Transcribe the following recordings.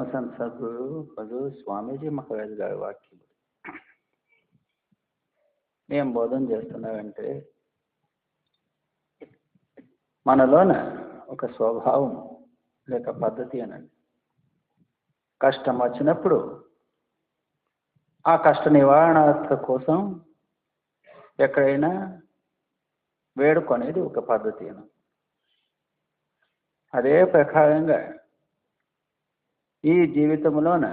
పరమసంత సద్గురు హజూర్ స్వామీజీ మహారాజ్ గారి వాక్యం ఏం బోధన చేస్తున్నావంటే, మనలోన ఒక స్వభావం లేక పద్ధతి అనండి. కష్టం వచ్చినప్పుడు ఆ కష్ట నివారణ కోసం ఎక్కడైనా వేడుకొనేది ఒక పద్ధతి అని. అదే ప్రకారంగా ఈ జీవితంలోన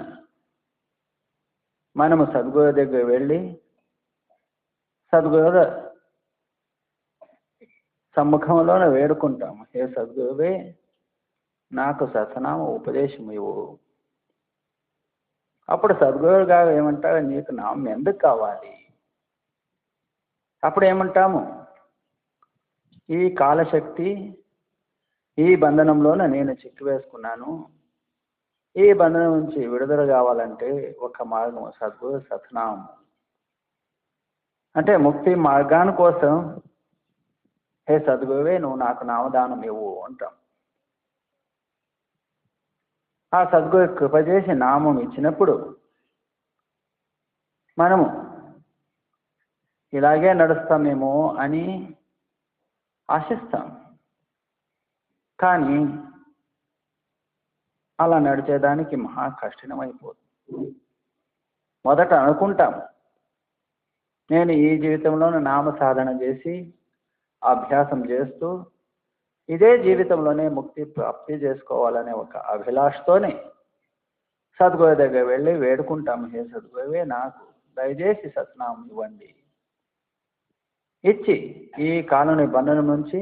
మనము సద్గురు దగ్గర వెళ్ళి సద్గురు సమ్ముఖంలోనే వేడుకుంటాము, హే సద్గురువే నాకు సత్యనామ ఉపదేశం ఇవ్వు. అప్పుడు సద్గురు గారు ఏమంటారు, నీకు నామం ఎందుకు కావాలి? అప్పుడు ఏమంటాము, ఈ కాలశక్తి ఈ బంధనంలోనే నేను చిక్కు వేసుకున్నాను. ఈ బంధనం నుంచి విడుదల కావాలంటే ఒక మార్గం సద్గురు సత్యనామం. అంటే ముక్తి మార్గాన్ని కోసం హే సద్గురువే నువ్వు నాకు నామదానం ఇవ్వు అంటాం. ఆ సద్గురు కృప చేసి నామం ఇచ్చినప్పుడు మనము ఇలాగే నడుస్తామేమో అని ఆశిస్తాం. కానీ అలా నడిచేదానికి మహా కఠినమైపోతుంది. మొదట అనుకుంటాం, నేను ఈ జీవితంలోనే నామ సాధన చేసి అభ్యాసం చేస్తూ ఇదే జీవితంలోనే ముక్తి ప్రాప్తి చేసుకోవాలనే ఒక అభిలాషతోనే సద్గురు దగ్గర వెళ్ళి వేడుకుంటాము, హే సద్గురువే నాకు దయచేసి సత్నామం ఇవ్వండి. ఇచ్చి ఈ కాలం బంధనం నుంచి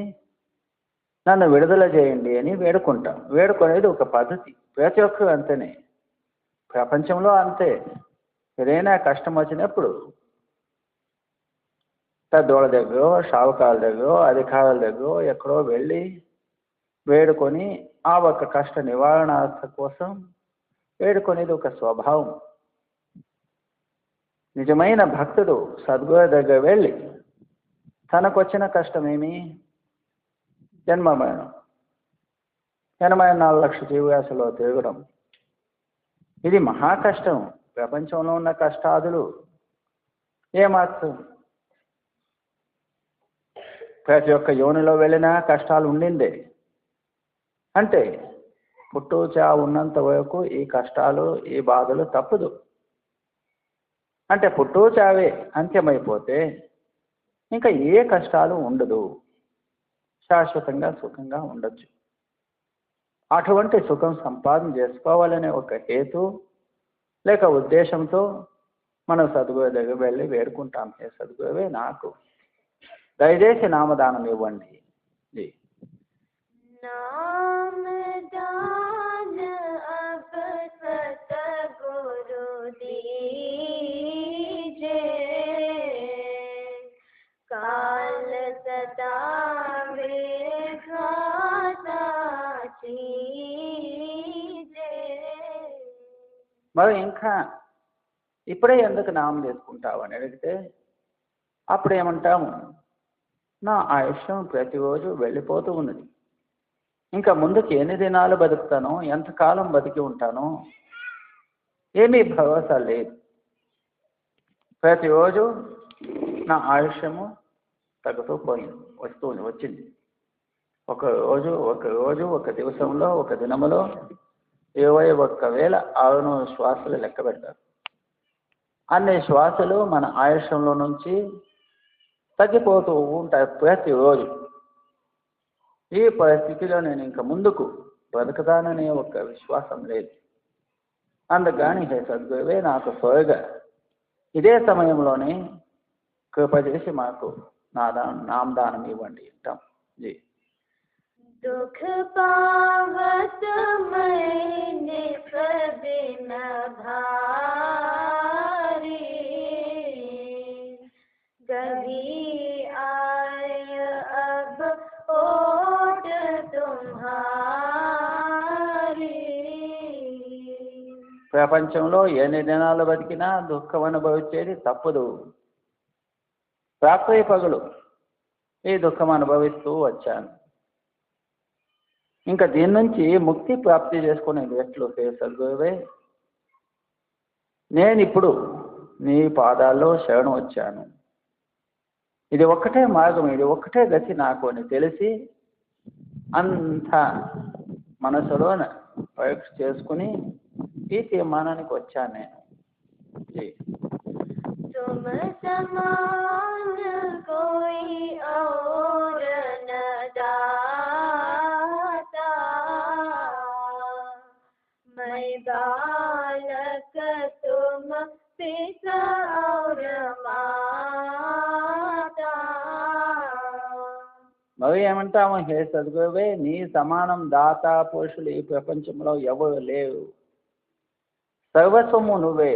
నన్ను విడుదల చేయండి అని వేడుకుంటాం. వేడుకునేది ఒక పద్ధతి. ప్రతి ఒక్కరు అంతేనే, ప్రపంచంలో అంతే. ఏదైనా కష్టం వచ్చినప్పుడు పెద్దోళ్ళ దగ్గర, షావుకారుల దగ్గర, అధికారుల దగ్గర ఎక్కడో వెళ్ళి వేడుకొని ఆ ఒక కష్ట నివారణ కోసం వేడుకునేది ఒక స్వభావం. నిజమైన భక్తుడు సద్గురు దగ్గర వెళ్ళి తనకు వచ్చిన కష్టమేమి, జన్మ మరణం, 84 లక్షల జీవరాశిలో తిరగడం, ఇది మహా కష్టం. ప్రపంచంలో ఉన్న కష్టాదులు ఏమాత్రం ప్రతి ఒక్క యోనిలో వెళ్ళినా కష్టాలు ఉండిందే. అంటే పుట్టు చావు ఉన్నంత వరకు ఈ కష్టాలు ఈ బాధలు తప్పదు. అంటే పుట్టు చావే అంత్యమైపోతే ఇంకా ఏ కష్టాలు ఉండదు, శాశ్వతంగా సుఖంగా ఉండొచ్చు. అటువంటి సుఖం సంపాదన చేసుకోవాలనే ఒక హేతు లేక ఉద్దేశంతో మనం సద్గురు దగ్గర వెళ్ళి వేడుకుంటాం, హే సద్గురువే నాకు దయచేసి నామదానం ఇవ్వండి. नामदान अब सतगुरु दीजे, काल सतावे घाता चीजे. మరి ఇంకా ఇప్పుడే ఎందుకు నామం చేసుకుంటావు అని అడిగితే అప్పుడు ఏమంటాము, నా ఆయుష్యం ప్రతిరోజు వెళ్ళిపోతూ ఉన్నది. ఇంకా ముందుకు ఎన్ని దినాలు బతుకుతానో, ఎంతకాలం బతికి ఉంటానో ఏమీ భరోసా లేదు. ప్రతిరోజు నా ఆయుష్యము తగ్గుతూ పోయింది, వచ్చింది. ఒక రోజు ఒక దివసంలో ఒక దినములో 21,600 శ్వాసలు లెక్క పెడతారు. అన్ని శ్వాసలు మన ఆయుష్యంలో నుంచి తగ్గిపోతూ ఉంటాయి ప్రతిరోజు. ఈ పరిస్థితిలో నేను ఇంకా ముందుకు బతుకుతాననే ఒక విశ్వాసం లేదు. అందుకని హే సద్గురువే నాకు త్వరగా ఇదే సమయంలోనే కృప చేసి మాకు నామదానం ఇవ్వండి అంటాం. జీ दुख पावत मैंने कभी न भारी, कभी आय अब ओट तुम्हारी. ప్రపంచంలో ఎన్ని దినాలు బతికినా దుఃఖం అనుభవించేది తప్పదు. రాత్రి పగలు ఈ దుఃఖం అనుభవిస్తూ వచ్చాను. ఇంకా దీని నుంచి ముక్తి ప్రాప్తి చేసుకునేది ఎట్లు హే సద్గురువే? నేను ఇప్పుడు నీ పాదాల్లో శరణు వచ్చాను. ఇది ఒక్కటే మార్గం, ఇది ఒక్కటే గతి నాకు అని తెలిసి అంత మనసులో పరీక్ష చేసుకుని ఈ తీర్మానానికి వచ్చాను నేను. तुम समान कोई और न दाता, मैं बालक तुम पिता और माता. మరి ఏమంటాము హే సద్గురువే? నీ సమానం దాత పురుషులు ఈ ప్రపంచంలో ఎవరు లేరు. సర్వస్వము నువ్వే.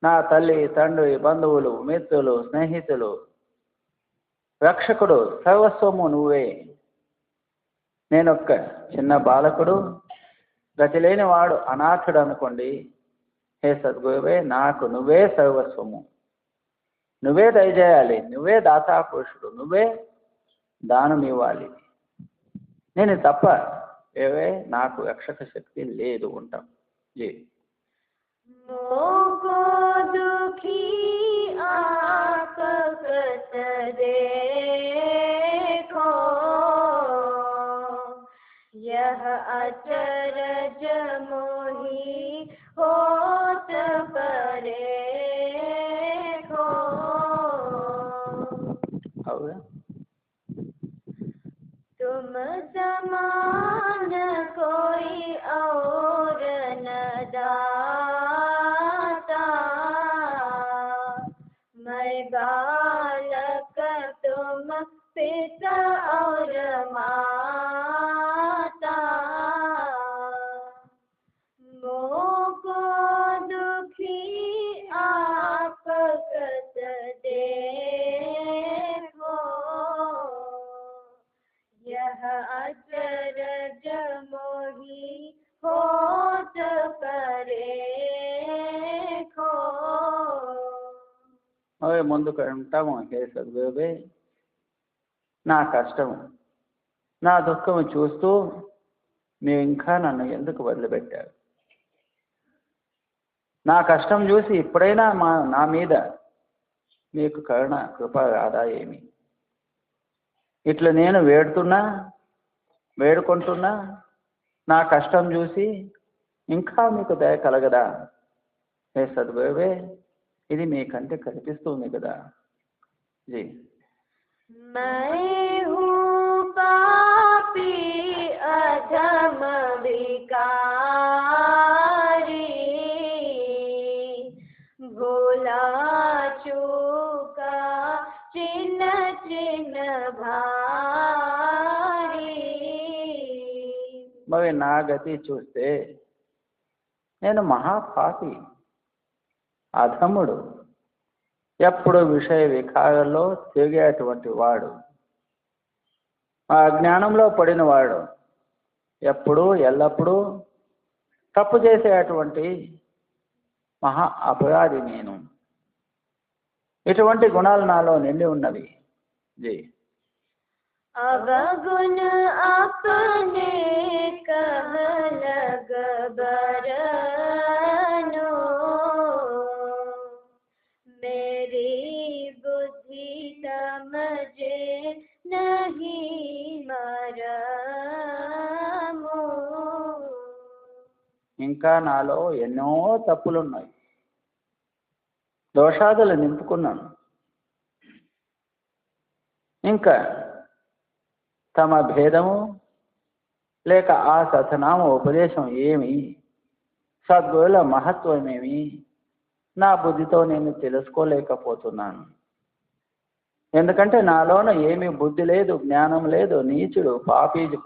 నా తల్లి, తండ్రి, బంధువులు, మిత్రులు, స్నేహితులు, రక్షకుడు, సర్వస్వము నువ్వే. నేనొక్క చిన్న బాలకుడు, గతి లేని వాడు, అనాథుడు అనుకోండి. హే సద్గురువే, నాకు నువ్వే సర్వస్వము. నువ్వే దయచేయాలి, నువ్వే దాతా పురుషుడు, నువ్వే దానం ఇవ్వాలి. నేను తప్ప ఏవే నాకు రక్షక శక్తి లేదు ఉంటాం. జీ मोको दुखी आप कस देखो, यह अचरज मोही होत परेखो. तुम समान कोई और न दाता, मैं बालक तुम पिता और माता. मोको दुखी आप कस देखो, यह अचरज मोही होत परेखो. అవి ముందుకు అంటాము హే సద్గురువే, నా కష్టము, నా దుఃఖము చూస్తూ మీరు ఇంకా నన్ను ఎందుకు వదిలిపెట్టారు? నా కష్టం చూసి ఇప్పుడైనా నా మీద మీకు కరుణ కృప రాదా ఏమి? ఇట్లా నేను వేడుకుంటున్నా నా కష్టం చూసి ఇంకా మీకు దయ కలగదా? హే సద్గురువే, ఇది మీకంటే కనిపిస్తుంది కదా. జీ मैं हूँ पापी अधम भिखारी, भोला चूका चिन्ह चिन्ह भारी. మరి నా గతి చూస్తే నేను మహాపాపి, అధముడు, ఎప్పుడు విషయ వికారంలో తిరిగేటువంటి వాడు, ఆ అజ్ఞానంలో పడినవాడు, ఎప్పుడూ ఎల్లప్పుడూ తప్పు చేసేటువంటి మహా అపరాధి నేను. ఇటువంటి గుణాలు నాలో నిండి ఉన్నవి. జీ अवगुण अपने कह लग बरनो, मेरी बुद्धि समझे नहीं मरमो. ఇంకా నాలో ఎన్నో తప్పులున్నాయి, దోషాదులు నింపుకున్నాను. ఇంకా తమ భేదము లేక ఆ సతనామ ఉపదేశం ఏమి, సద్గురుల మహత్వమేమి నా బుద్ధితో నేను తెలుసుకోలేకపోతున్నాను. ఎందుకంటే నాలోన ఏమీ బుద్ధి లేదు, జ్ఞానం లేదు. నీచుడు,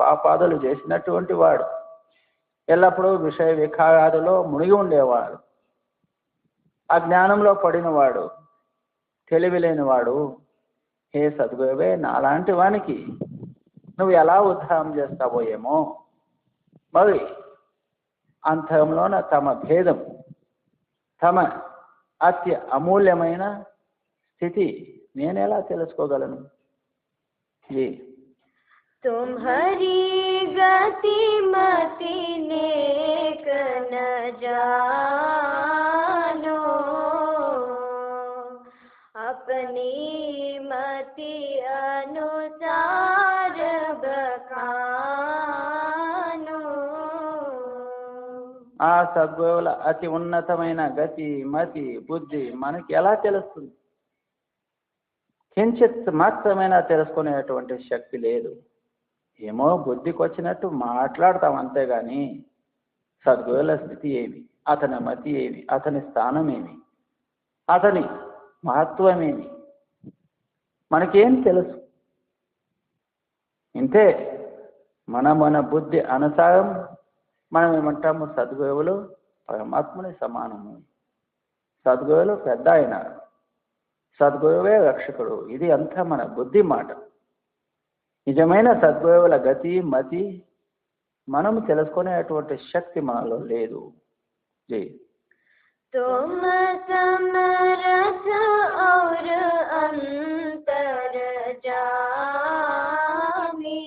పాపాదులు చేసినటువంటి వాడు, ఎల్లప్పుడూ విషయ వికారాదులో మునిగి ఉండేవాడు, అజ్ఞానంలో పడినవాడు, తెలివి లేనివాడు. హే సద్గురువే, నాలాంటి వానికి నువ్వు ఎలా ఉద్ధారం చేస్తావో ఏమో. మరి అంతరంలోన తమ భేదం, తమ అతి అమూల్యమైన స్థితి నేనెలా తెలుసుకోగలను? జీ तुम्हारी गति मति नेक न जानो, अपनी मति अनुसार बखानो। ఆ సద్గురువుల అతి ఉన్నతమైన గతి మతి బుద్ధి మనకి ఎలా తెలుస్తుంది? కించిత్ మాత్రమైన తెలుసుకునేటువంటి శక్తి లేదు. ఏమో బుద్ధికి వచ్చినట్టు మాట్లాడతాం అంతేగాని సద్గురువుల స్థితి ఏమి, అతని మతి ఏమి, అతని స్థానం ఏమి, అతని మహత్వం ఏమి మనకేం తెలుసు? ఇంతే మన బుద్ధి అనుసారం మనం ఏమంటాము, సద్గురువులు పరమాత్మని సమానము, సద్గురువులు పెద్ద ఆయన, సద్గురువే రక్షకుడు. ఇది అంతా మన బుద్ధి మాట. నిజమైన సద్గురువుల గతి మతి మనం తెలుసుకునేటువంటి శక్తి మనలో లేదు. జై. तुम समरथ और अंतर जामी,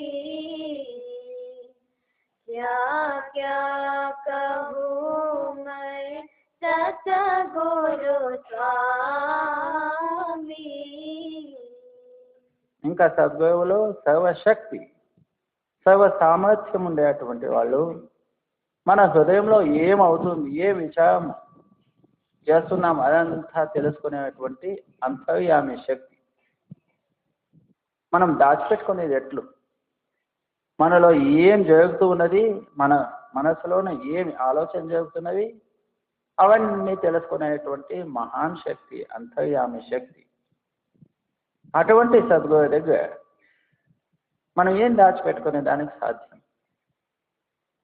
क्या क्या कहूँ मैं सतगुरु स्वामी। ఇంకా సద్గురువులు సర్వశక్తి సర్వ సామర్థ్యం ఉండేటువంటి వాళ్ళు. మన హృదయంలో ఏమవుతుంది, ఏ విచారం చేస్తున్నాం అదంతా తెలుసుకునేటువంటి అంతర్యామి శక్తి. మనం దాచిపెట్టుకునేది ఎట్లు, మనలో ఏం జరుగుతూ ఉన్నది, మన మనసులోనే ఏమి ఆలోచన జరుగుతున్నవి, అవన్నీ తెలుసుకునేటువంటి మహాన్ శక్తి అంతర్యామి శక్తి. అటువంటి సద్గురు దగ్గర మనం ఏం దాచిపెట్టుకునే దానికి సాధ్యం?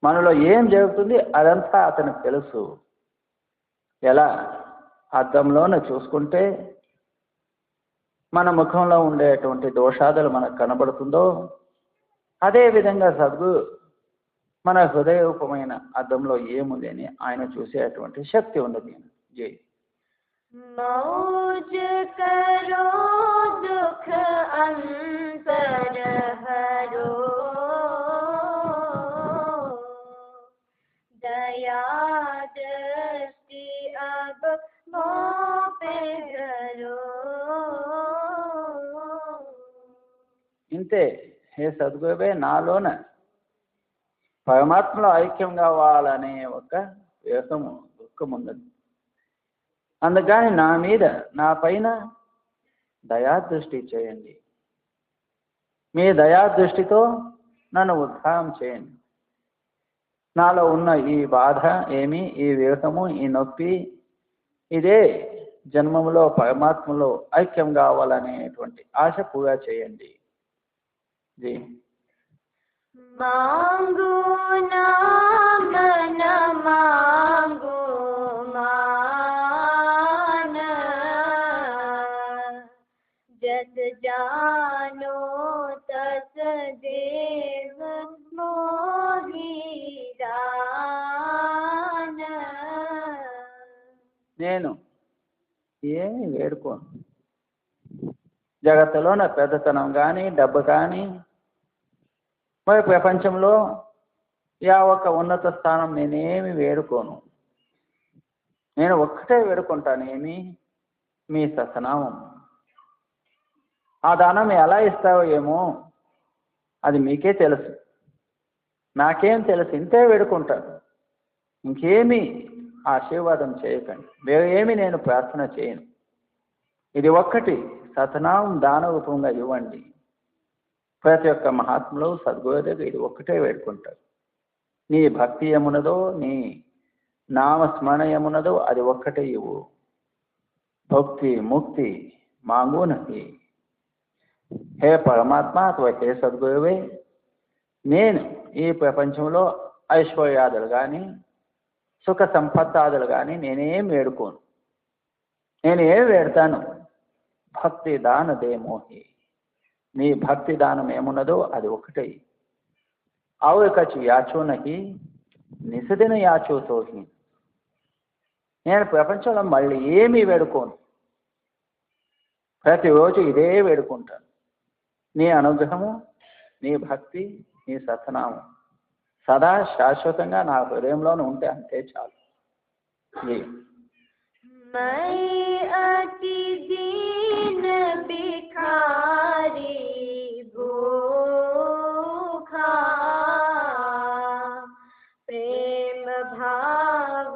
మనలో ఏం జరుగుతుంది అదంతా అతనికి తెలుసు. ఎలా అద్దంలోనే చూసుకుంటే మన ముఖంలో ఉండేటువంటి దోషాదులు మనకు కనబడుతుందో, అదేవిధంగా సద్గురు మన హృదయరూపమైన అద్దంలో ఏముంది అని ఆయన చూసేటువంటి శక్తి ఉన్నది. జై. मौज करो दुख अंतर हरो, दया दृष्टि अब मोह पे करो। ఇంతే హే సద్గురువే, నాలోన పరమాత్మలో ఐక్యం కావాలనే ఒక వేసము దుఃఖం ఉన్నది. అందుకని నా మీద నా పైన దయాదృష్టి చేయండి. మీ దయాదృష్టితో నన్ను ఉద్ధారం చేయండి. నాలో ఉన్న ఈ బాధ ఏమి, ఈ విరసము, ఈ నొప్పి, ఇదే జన్మములో పరమాత్మలో ఐక్యం కావాలనేటువంటి ఆశ పూరా చేయండి. జీ. मांगो नाम न मांगो मान, जस जानो तस देव मोहि दान। నేను ఏమి వేడుకోను. జగత్తులోన పెద్దతనం కానీ డబ్బు కానీ మరి ప్రపంచంలో ఒక్క ఉన్నత స్థానం నేనేమి వేడుకోను. నేను ఒక్కటే వేడుకుంటాను, ఏమి? మీ సహనామం. ఆ దానం ఎలా ఇస్తావో ఏమో అది మీకే తెలుసు, నాకేం తెలుసు. ఇంతే వేడుకుంటాను, ఇంకేమీ ఆశీర్వాదం చేయకండి, వేరే ఏమి నేను ప్రార్థన చేయను. ఇది ఒక్కటి సతనామం దాన రూపంగా ఇవ్వండి. ప్రతి ఒక్క మహాత్ములు సద్గురు దగ్గర ఇది ఒక్కటే వేడుకుంటారు. నీ భక్తి ఏమున్నదో, నీ నామస్మరణ ఏమున్నదో అది ఒక్కటే ఇవ్వు. భక్తి ముక్తి మాంగు నహి. హే పరమాత్మ అథవా హే సద్గురువే, నేను ఈ ప్రపంచంలో ఐశ్వర్యాదులు కానీ సుఖ సంపత్తాదులు కానీ నేనేం వేడుకోను. నేను ఏం వేడతాను? భక్తి దాన దే మోహి. నీ భక్తి దానం ఏమున్నదో అది ఒకటే. ఆవు కచ్చు యాచో నహి నిసదిన యాచో తోహి. నేను ప్రపంచంలో మళ్ళీ ఏమీ వేడుకోను, ప్రతిరోజు ఇదే వేడుకుంటాను. నీ అనుగ్రహము, నీ భక్తి, నీ సతనామం సదా శాశ్వతంగా నా హృదయంలోనే ఉంటే అంతే చాలు. मैं अति दीन भिखारी भूखा, प्रेम भाव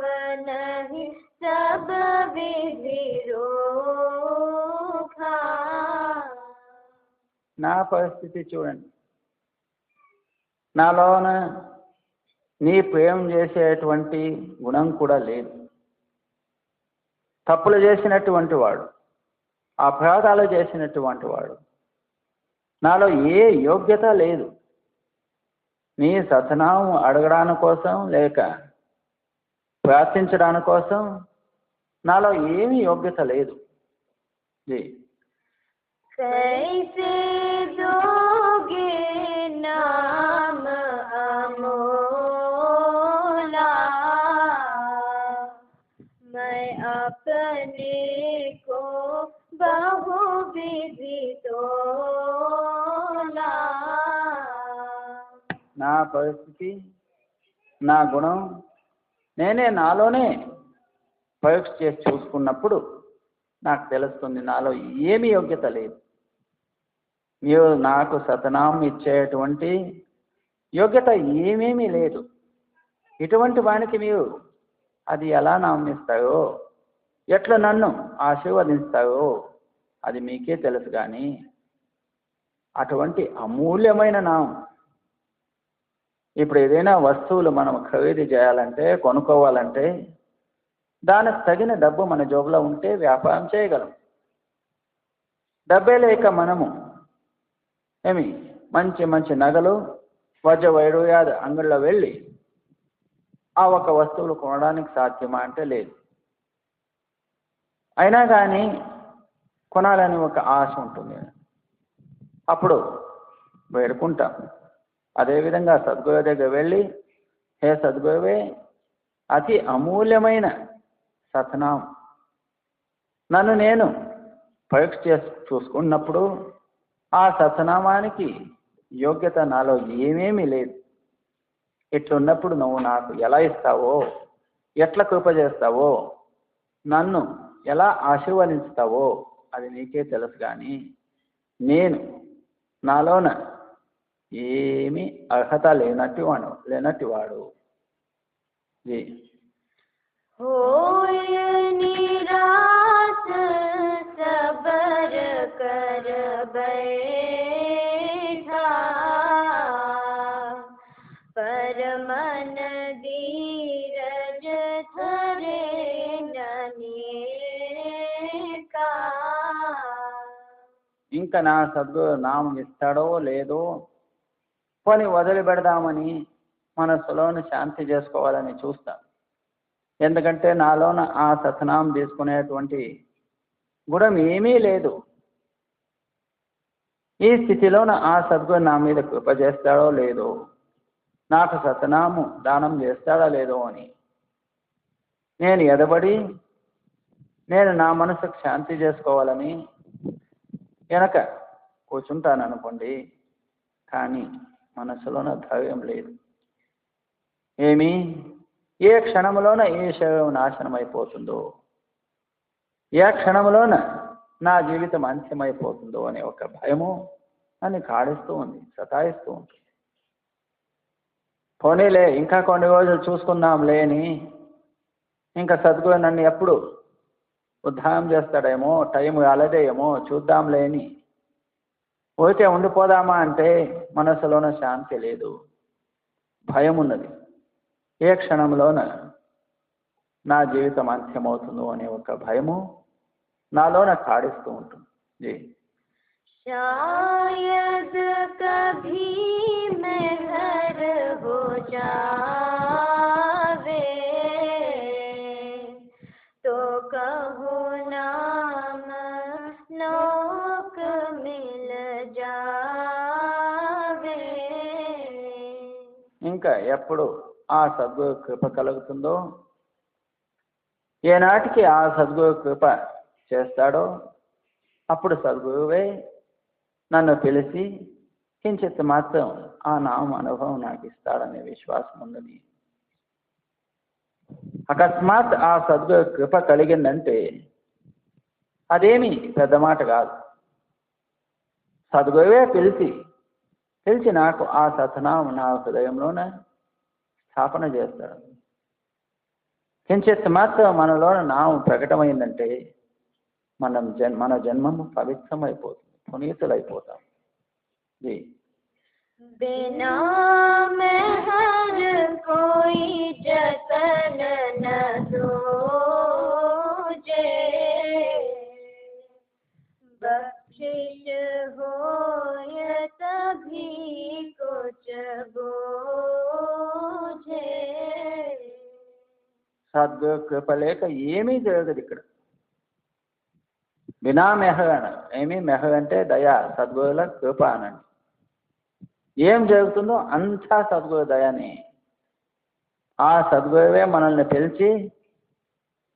नहीं सब विधि रोखा. నా పరిస్థితి చూడండి, నాలోన నీ ప్రేమ చేసేటువంటి గుణం కూడా లేదు. తప్పులు చేసినటువంటి వాడు, అపరాధాలు చేసినటువంటి వాడు, నాలో ఏ యోగ్యత లేదు. నీ సతనామం అడగడాని కోసం లేక ప్రార్థించడాని కోసం నాలో ఏమీ యోగ్యత లేదు. कैसे दोगे नाम अमोला, मैं अपने को बहु विधि तोला. నా పరిస్థితి, నా గుణం నేనే నాలోనే పరీక్ష చేసి చూసుకున్నప్పుడు నాకు తెలుస్తుంది నాలో ఏమీ యోగ్యత లేదు. మీరు నాకు సతనామం ఇచ్చేటువంటి యోగ్యత ఏమేమీ లేదు. ఇటువంటి వానికి మీరు అది ఎలా నామనిస్తాయో, ఎట్లా నన్ను ఆశీర్వదిస్తాయో అది మీకే తెలుసు. కానీ అటువంటి అమూల్యమైన నామం, ఇప్పుడు ఏదైనా వస్తువులు మనం ఖరీదు చేయాలంటే, కొనుక్కోవాలంటే దానికి తగిన డబ్బు మన జోబులో ఉంటే వ్యాపారం చేయగలం. డబ్బే లేక మనము మంచి మంచి నగలు, వజ్ర వైడూర్యాద అంగళ్ళలో వెళ్ళి ఆ ఒక వస్తువులు కొనడానికి సాధ్యమా అంటే లేదు. అయినా కానీ కొనాలని ఒక ఆశ ఉంటుంది, అప్పుడు వేడుకుంటాం. అదేవిధంగా సద్గురు దగ్గర వెళ్ళి, హే సద్గురువే, అతి అమూల్యమైన సతనామం నన్ను నేను పరీక్ష చేసి చూసుకున్నప్పుడు ఆ సతనామానికి యోగ్యత నాలో ఏమేమీ లేదు. ఇట్లున్నప్పుడు నువ్వు నాకు ఎలా ఇస్తావో, ఎట్లా కృప చేస్తావో, నన్ను ఎలా ఆశీర్వదిస్తావో అది నీకే తెలుసు. కానీ నేను నాలోన ఏమీ అర్హత లేనట్టి వాడు. होय निराश सबर कर बैठा, पर मन धीरज धरे ननेका. ఇంకా నా సద్గురు నామం ఇస్తాడో లేదో పని వదిలి పెడదామని మనస్సులోని శాంతి చేసుకోవాలని చూస్తాం. ఎందుకంటే నాలోన ఆ సతనామం తీసుకునేటువంటి గుణం ఏమీ లేదు. ఈ స్థితిలోన ఆ సద్గురు నా మీద కృప చేస్తాడో లేదో, నాకు సతనాము దానం చేస్తాడో లేదో అని నేను ఎదబడి, నేను నా మనసుకు శాంతి చేసుకోవాలని వెనక కూర్చుంటాను అనుకోండి. కానీ మనసులోన ధైర్యం లేదు. ఏ క్షణంలోన ఏ శరీరం నాశనం అయిపోతుందో, ఏ క్షణంలోన నా జీవితం అంత్యమైపోతుందో అనే ఒక భయము నన్ను కాడిస్తూ ఉంది, సతాయిస్తూ ఉంటుంది. పోనీలే ఇంకా కొన్ని రోజులు చూసుకుందాంలే అని, ఇంకా సద్గురు నన్ను ఎప్పుడు ఉద్ధారం చేస్తాడేమో, టైం రాలేదేమో చూద్దాంలే అని ఊరికే ఉండిపోదామా అంటే మనసులోన శాంతి లేదు, భయం ఉన్నది. ఏ క్షణంలోన నా జీవితం అంత్యమవుతుందో అనే ఒక భయము నాలోన కాడిస్తూ ఉంటుంది. शायद कभी मैं घर हो जावे, तो कहूँ नाम लोक मिल जावे. ఇంకా ఎప్పుడు ఆ సద్గురు కృప కలుగుతుందో, ఏనాటికి ఆ సద్గురు కృప చేస్తాడో అప్పుడు సద్గురువే నన్ను పిలిచి కించిత్ మాత్రం ఆ నామ అనుభవం నాకు ఇస్తాడనే విశ్వాసం ఉన్నది. అకస్మాత్ ఆ సద్గురు కృప కలిగిందంటే అదేమి పెద్ద మాట కాదు. సద్గురువే పిలిచి నాకు ఆ సతనామం నా హృదయంలోనే స్థాపన చేస్తాడు. కించిత్ మాత్రం మనలోన నామం ప్రకటమైందంటే మన జన్మము పవిత్రమైపోతుంది, పునీతులైపోతాం. बिना महर कोई जतन न दूजे, बख्शिश होय तभी कुछ बूझे. సద్గురు కృప లేక ఏమీ జరగదు ఇక్కడ. బినా మెహర్ అన ఏమీ మెహర్ అంటే దయా, సద్గురుల కృప అనండి. ఏం జరుగుతుందో అంతా సద్గురు దయని. ఆ సద్గురువే మనల్ని పిలిచి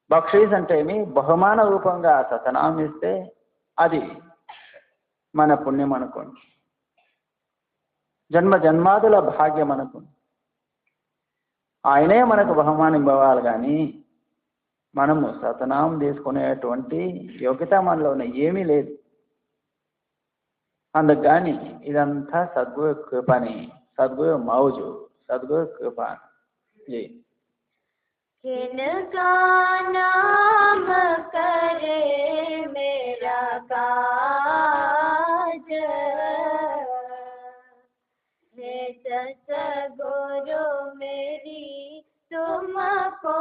బక్షీస్ అంటే ఏమి బహుమాన రూపంగా సతనామం ఇస్తే అది మన పుణ్యం అనుకోండి, జన్మ జన్మాదుల భాగ్యం అనుకోండి. ఆయనే మనకు బహుమానం ఇవ్వాలి, కానీ మనము సతనామం తీసుకునేటువంటి యోగ్యత మనలోనే ఏమీ లేదు. అందుకు కానీ ఇదంతా సద్గురు కృపని, సద్గురు మౌజు, సద్గురు కృప. किनका नाम करे मेरा काज, हे सतगुरु मेरी तुमको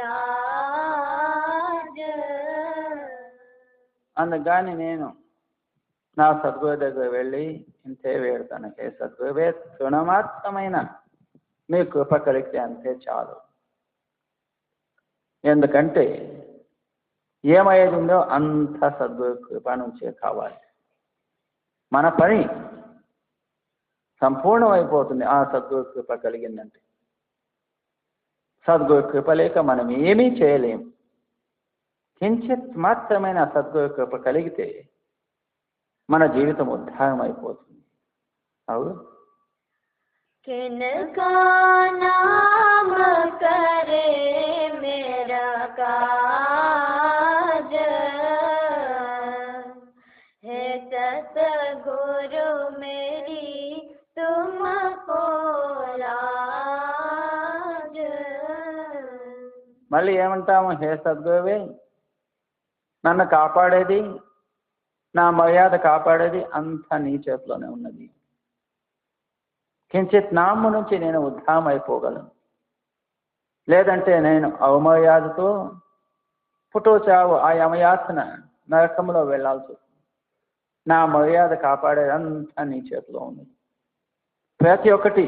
लाज. అందుకని నేను నా సద్గురు దగ్గర వెళ్ళి ఇంతే వేడుతాను, హే సద్గురువే తృణమాత్రమైన మీ కృప కలిగితే అంతే చాలు. ఎందుకంటే ఏమయ్యేది ఉందో అంత సద్గురు కృప నుంచే కావాలి. మన పని సంపూర్ణమైపోతుంది ఆ సద్గురు కృప కలిగిందంటే. సద్గురు కృప లేక మనం ఏమీ చేయలేము. కించిత్ మాత్రమైన సద్గురు కృప కలిగితే మన జీవితం ఉద్ధారం అయిపోతుంది. అవును. किनका नाम करे मेरा काज, हे सतगुरु मेरी तुमको लाज. మళ్ళీ ఏమంటాము? హే సద్గురువే, నన్ను కాపాడేది, నా మర్యాద కాపాడేది అంతా నీ చేతిలోనే ఉన్నది. కించిత్ నాము నుంచి నేను ఉద్ధారం అయిపోగలను, లేదంటే నేను అవమర్యాదతో పుట్టో చావు ఆ యమయాతన నరకంలో వెళ్ళాల్సి వస్తుంది. నా మర్యాద కాపాడేది అంతా నీ చేతిలో ఉంది. ప్రతి ఒక్కటి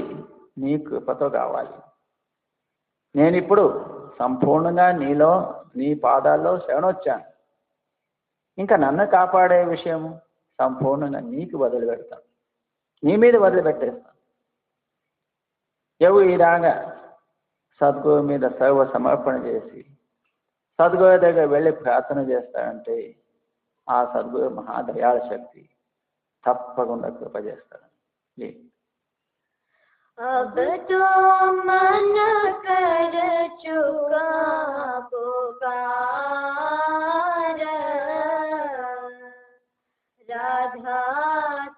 నీ కృపతో కావాలి. నేను ఇప్పుడు సంపూర్ణంగా నీ పాదాల్లో శరణొచ్చాను. ఇంకా నన్ను కాపాడే విషయం సంపూర్ణంగా నీకు వదిలిపెడతాను, నీ మీద వదిలిపెట్టేస్తాను. ఎవరు ఇలాగా సద్గురు మీద సర్వ సమర్పణ చేసి సద్గురు దగ్గర వెళ్ళి ప్రార్థన చేస్తాడంటే ఆ సద్గురు మహాదయాళ శక్తి తప్పకుండా కృప చేస్తాడు. अब तो मन कर चुका पुकार, राधा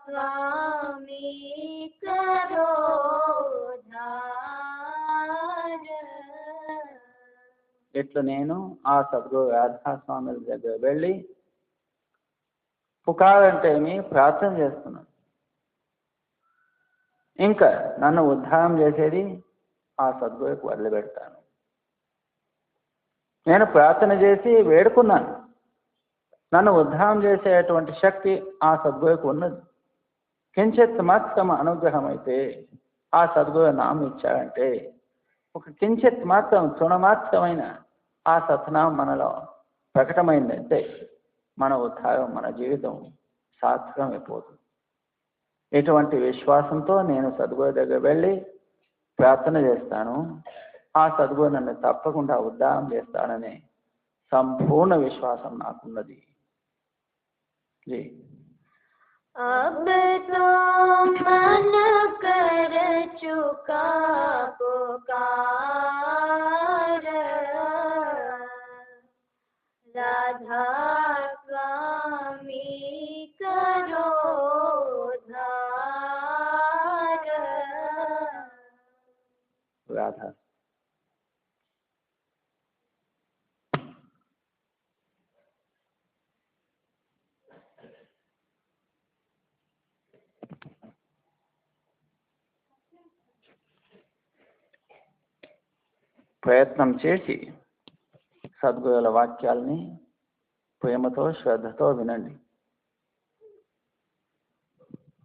स्वामी करो उद्धार. ఇట్లా నేను ఆ సద్గురు రాధాస్వామి దగ్గర వెళ్ళి పుకారంటే ఏమి ప్రార్థన చేస్తున్నాను. ఇంకా నన్ను ఉద్ధారం చేసేది ఆ సద్గురుకు వదిలిపెడతాను. నేను ప్రార్థన చేసి వేడుకున్నాను, నన్ను ఉద్ధారం చేసేటువంటి శక్తి ఆ సద్గురుకు ఉన్నది. కించిత్ మాత్రం అనుగ్రహం అయితే ఆ సద్గురు నామం ఇచ్చాడంటే ఒక కించిత్ మాత్రం తృణమాత్రమైన ఆ సత్నామం మనలో ప్రకటమైందంటే మన ఉద్ధారం, మన జీవితం సార్థకం అయిపోతుంది. ఇటువంటి విశ్వాసంతో నేను సద్గురు దగ్గర వెళ్ళి ప్రార్థన చేస్తాను. ఆ సద్గురు నన్ను తప్పకుండా ఉద్ధారం చేస్తాడనే సంపూర్ణ విశ్వాసం నాకున్నది. अब तो రాధా. ప్రయత్నం చేసి సద్గురుల వాక్యాల్ని ప్రేమతో శ్రద్ధతో వినండి.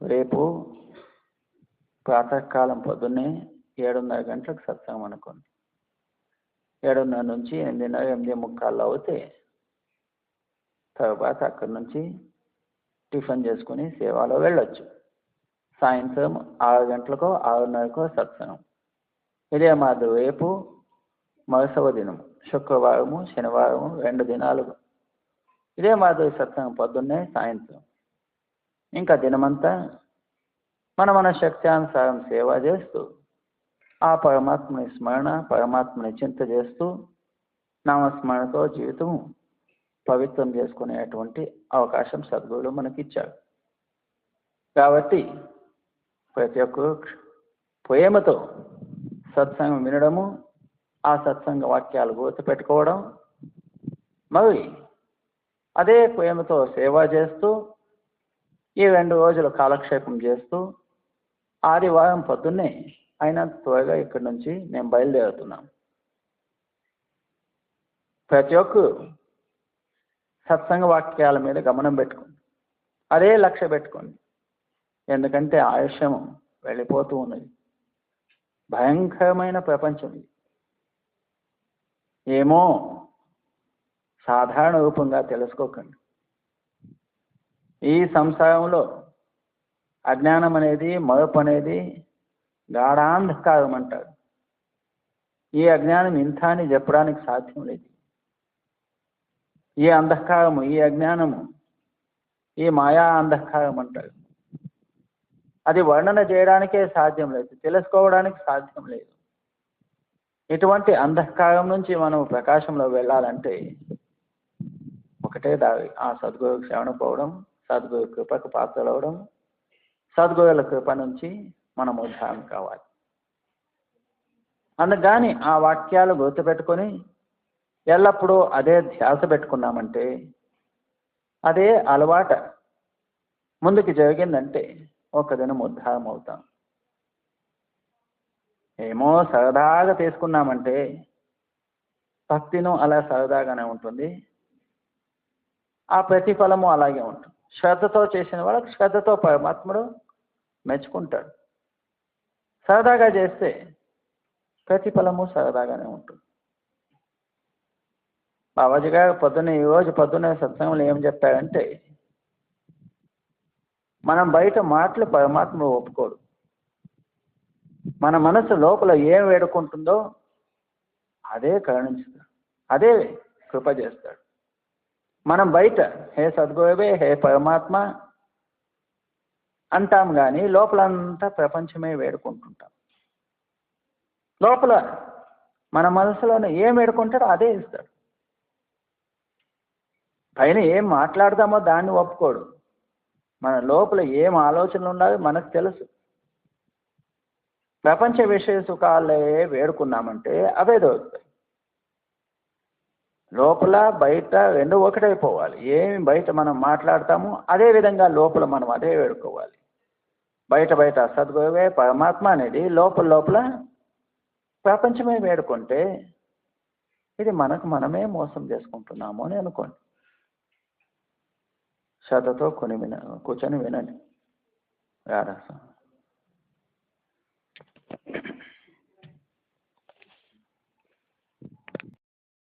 రేపు ప్రాతకాలం పొద్దున్నే 7:30 గంటలకు సత్సంగం అనుకోండి. 7:30 నుంచి 8:30, 8:45 అవుతే తర్వాత అక్కడి నుంచి టిఫిన్ చేసుకుని సేవలో వెళ్ళొచ్చు. సాయంత్రం 6 గంటలకో 6:30కో సత్సంగం. ఇదే మాది రేపు మరుసవ దినం శుక్రవారము శనివారము 2 దినాలు ఇదే మాది సత్సంగం పొద్దున్నే సాయంత్రం. ఇంకా దినమంతా మన శక్త్యానుసారం సేవ చేస్తూ ఆ పరమాత్మని స్మరణ పరమాత్మని చింత చేస్తూ నామస్మరణతో జీవితం పవిత్రం చేసుకునేటువంటి అవకాశం సద్గురులు మనకిచ్చారు. కాబట్టి ప్రతి ఒక్కరు ప్రేమతో సత్సంగం వినడము, ఆ సత్సంగ వాక్యాలు గుర్తుపెట్టుకోవడం, మరి అదే ప్రేమతో సేవ చేస్తూ ఈ 2 రోజులు కాలక్షేపం చేస్తూ ఆదివారం పొద్దున్నే అయినంత త్వరగా ఇక్కడి నుంచి నేను బయలుదేరుతున్నాను. ప్రతి ఒక్కరు సత్సంగ వాక్యాల మీద గమనం పెట్టుకోండి, అదే లక్ష్య పెట్టుకోండి. ఎందుకంటే ఆయుష్యం వెళ్ళిపోతూ ఉన్నది. భయంకరమైన ప్రపంచం ఇది. ఏమో సాధారణ రూపంగా తెలుసుకోకండి. ఈ సంసారంలో అజ్ఞానం అనేది మరపు అనేది గాఢాంధకారం అంటారు. ఈ అజ్ఞానం ఇంత అని చెప్పడానికి సాధ్యం లేదు. ఈ అంధకారము ఈ అజ్ఞానము ఈ మాయా అంధకారం అంటారు. అది వర్ణన చేయడానికే సాధ్యం లేదు, తెలుసుకోవడానికి సాధ్యం లేదు. ఇటువంటి అంధకారం నుంచి మనం ప్రకాశంలో వెళ్ళాలంటే ఒకటే దారి, ఆ సద్గురు శ్రవణ పోవడం, సద్గురు కృపకు పాత్రలవడం, సద్గురుల కృప నుంచి మనం ఉద్ధారం కావాలి. అందుకని ఆ వాక్యాలు గుర్తుపెట్టుకొని ఎల్లప్పుడూ అదే ధ్యాస పెట్టుకున్నామంటే, అదే అలవాట ముందుకు జరిగిందంటే ఒక దినం ఉద్ధారం అవుతాం. ఏమో సరదాగా తీసుకున్నామంటే భక్తిను అలా సరదాగానే ఉంటుంది, ఆ ప్రతిఫలము అలాగే ఉంటుంది. శ్రద్ధతో చేసిన వాళ్ళకి శ్రద్ధతో పరమాత్ముడు మెచ్చుకుంటాడు. సరదాగా చేస్తే ప్రతిఫలము సరదాగానే ఉంటుంది. బాబాజీ గారు ఈరోజు పొద్దున్నే సత్సంగంలో ఏం చెప్పారంటే, మనం బయట మాటలు పరమాత్మ ఒప్పుకోడు. మన మనసు లోపల ఏం వేడుకుంటుందో అదే కరుణించుతాడు, అదే కృప చేస్తాడు. మనం బయట హే సద్గురువే హే పరమాత్మ అంటాం కానీ లోపలంతా ప్రపంచమే వేడుకుంటుంటాం. లోపల మన మనసులోనే ఏం వేడుకుంటాడో అదే ఇస్తాడు. పైన ఏం మాట్లాడదామో దాన్ని ఒప్పుకోడు. మన లోపల ఏం ఆలోచనలు ఉన్నాయో మనకు తెలుసు. ప్రపంచ విషయ సుఖాలే వేడుకున్నామంటే అవే దొరుకుతాయి. లోపల బయట రెండు ఒకటైపోవాలి. ఏమి బయట మనం మాట్లాడతామో అదే విధంగా లోపల మనం అదే వేడుకోవాలి. బయట సద్గురువే పరమాత్మ అనేది లోపల ప్రపంచమే వేడుకుంటే ఇది మనకు మనమే మోసం చేసుకుంటున్నాము అని అనుకోండి. శ్రద్ధతో కూర్చొని వినండి. రారాస